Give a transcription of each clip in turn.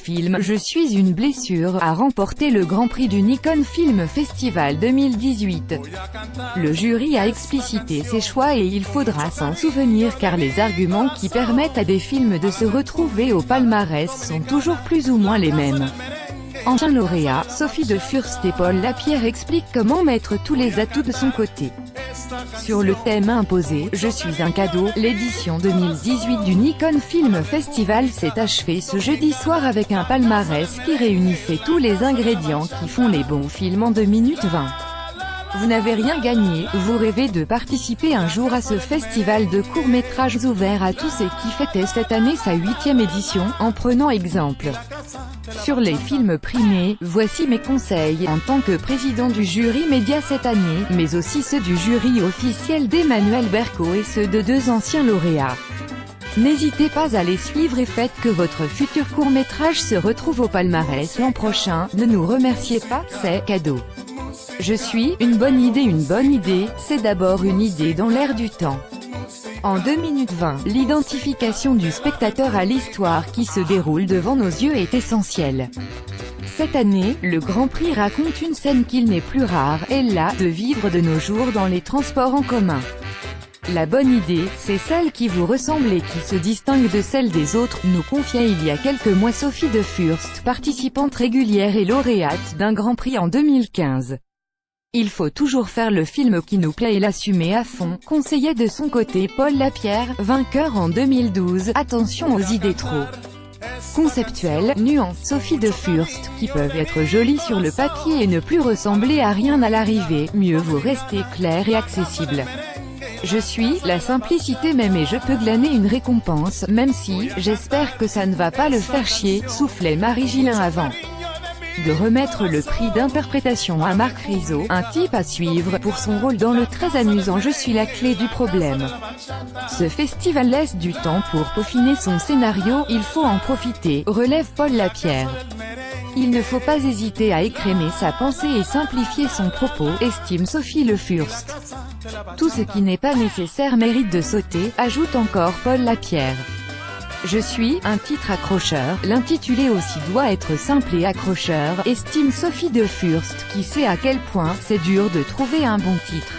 film « Je suis une blessure » a remporté le Grand Prix du Nikon Film Festival 2018. Le jury a explicité ses choix et il faudra s'en souvenir car les arguments qui permettent à des films de se retrouver au palmarès sont toujours plus ou moins les mêmes. Anciens lauréats, Sophie de Furst et Paul Lapierre expliquent comment mettre tous les atouts de son côté. Sur le thème imposé « Je suis un cadeau », l'édition 2018 du Nikon Film Festival s'est achevée ce jeudi soir avec un palmarès qui réunissait tous les ingrédients qui font les bons films en 2 minutes 20. Vous n'avez rien gagné, vous rêvez de participer un jour à ce festival de courts-métrages ouvert à tous et qui fêtait cette année sa 8e édition, en prenant exemple sur les films primés. Voici mes conseils, en tant que président du jury média cette année, mais aussi ceux du jury officiel d'Emmanuel Berco et ceux de 2 anciens lauréats. N'hésitez pas à les suivre et faites que votre futur court-métrage se retrouve au palmarès l'an prochain. Ne nous remerciez pas, c'est cadeau. Je suis une bonne idée, c'est d'abord une idée dans l'air du temps. En 2 minutes 20, l'identification du spectateur à l'histoire qui se déroule devant nos yeux est essentielle. Cette année, le Grand Prix raconte une scène qu'il n'est plus rare, et là, de vivre de nos jours dans les transports en commun. La bonne idée, c'est celle qui vous ressemble et qui se distingue de celle des autres, nous confiait il y a quelques mois Sophie de Furst, participante régulière et lauréate d'un Grand Prix en 2015. Il faut toujours faire le film qui nous plaît et l'assumer à fond, conseillait de son côté Paul Lapierre, vainqueur en 2012. Attention aux idées trop conceptuelles, nuances Sophie de Furst, qui peuvent être jolies sur le papier et ne plus ressembler à rien à l'arrivée. Mieux vaut rester clair et accessible. Je suis la simplicité même et je peux glaner une récompense, même si, j'espère que ça ne va pas le faire chier, soufflait Marie Gillin avant de remettre le prix d'interprétation à Marc Rizzo, un type à suivre, pour son rôle dans le très amusant Je suis la clé du problème. Ce festival laisse du temps pour peaufiner son scénario, il faut en profiter, relève Paul Lapierre. Il ne faut pas hésiter à écrémer sa pensée et simplifier son propos, estime Sophie Le Furst. Tout ce qui n'est pas nécessaire mérite de sauter, ajoute encore Paul Lapierre. Je suis un titre accrocheur, l'intitulé aussi doit être simple et accrocheur, estime Sophie de Furst, qui sait à quel point c'est dur de trouver un bon titre.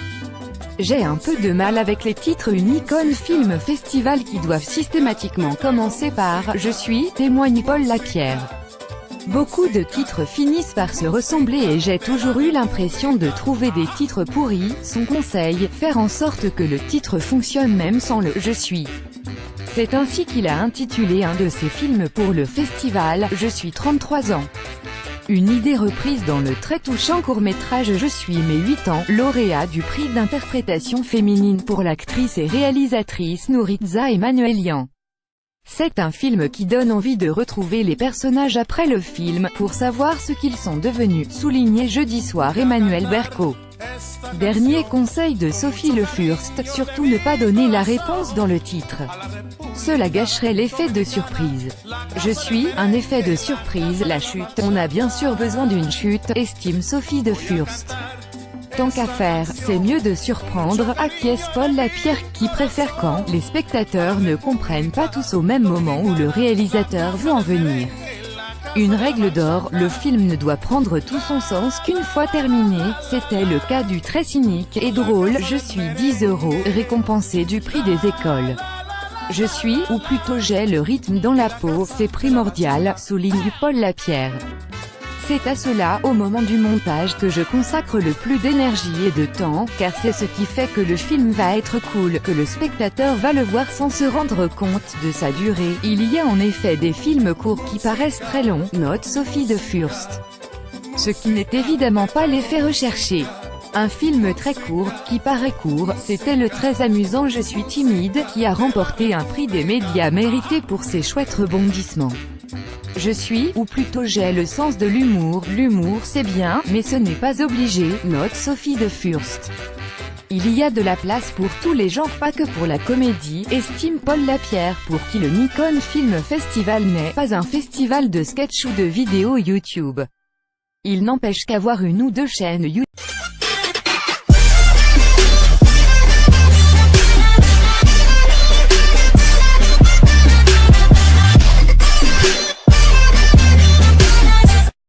J'ai un peu de mal avec les titres Nikon Film Festival qui doivent systématiquement commencer par « Je suis », témoigne Paul Lapierre. Beaucoup de titres finissent par se ressembler et j'ai toujours eu l'impression de trouver des titres pourris. Son conseil, faire en sorte que le titre fonctionne même sans le « Je suis ». C'est ainsi qu'il a intitulé un de ses films pour le festival, Je suis 33 ans. Une idée reprise dans le très touchant court-métrage Je suis mes 8 ans, lauréat du prix d'interprétation féminine pour l'actrice et réalisatrice Nouritza Emmanuelian. C'est un film qui donne envie de retrouver les personnages après le film, pour savoir ce qu'ils sont devenus, soulignait jeudi soir Emmanuel Berco. Dernier conseil de Sophie Le Furst, surtout ne pas donner la réponse dans le titre. Cela gâcherait l'effet de surprise. Je suis un effet de surprise, la chute. On a bien sûr besoin d'une chute, estime Sophie de Furst. Tant qu'à faire, c'est mieux de surprendre, acquiesce Paul Lapierre, qui préfère quand les spectateurs ne comprennent pas tous au même moment où le réalisateur veut en venir. Une règle d'or, le film ne doit prendre tout son sens qu'une fois terminé, c'était le cas du très cynique et drôle Je suis 10 €, récompensé du prix des écoles. Je suis, ou plutôt j'ai le rythme dans la peau, c'est primordial, souligne Paul Lapierre. C'est à cela, au moment du montage, que je consacre le plus d'énergie et de temps, car c'est ce qui fait que le film va être cool, que le spectateur va le voir sans se rendre compte de sa durée. Il y a en effet des films courts qui paraissent très longs, note Sophie de Furst. Ce qui n'est évidemment pas l'effet recherché. Un film très court, qui paraît court, c'était le très amusant Je suis timide, qui a remporté un prix des médias mérité pour ses chouettes rebondissements. Je suis, ou plutôt j'ai le sens de l'humour. L'humour c'est bien, mais ce n'est pas obligé, note Sophie de Furst. Il y a de la place pour tous les genres, pas que pour la comédie, estime Paul Lapierre, pour qui le Nikon Film Festival n'est pas un festival de sketch ou de vidéos YouTube. Il n'empêche qu'avoir une ou deux chaînes YouTube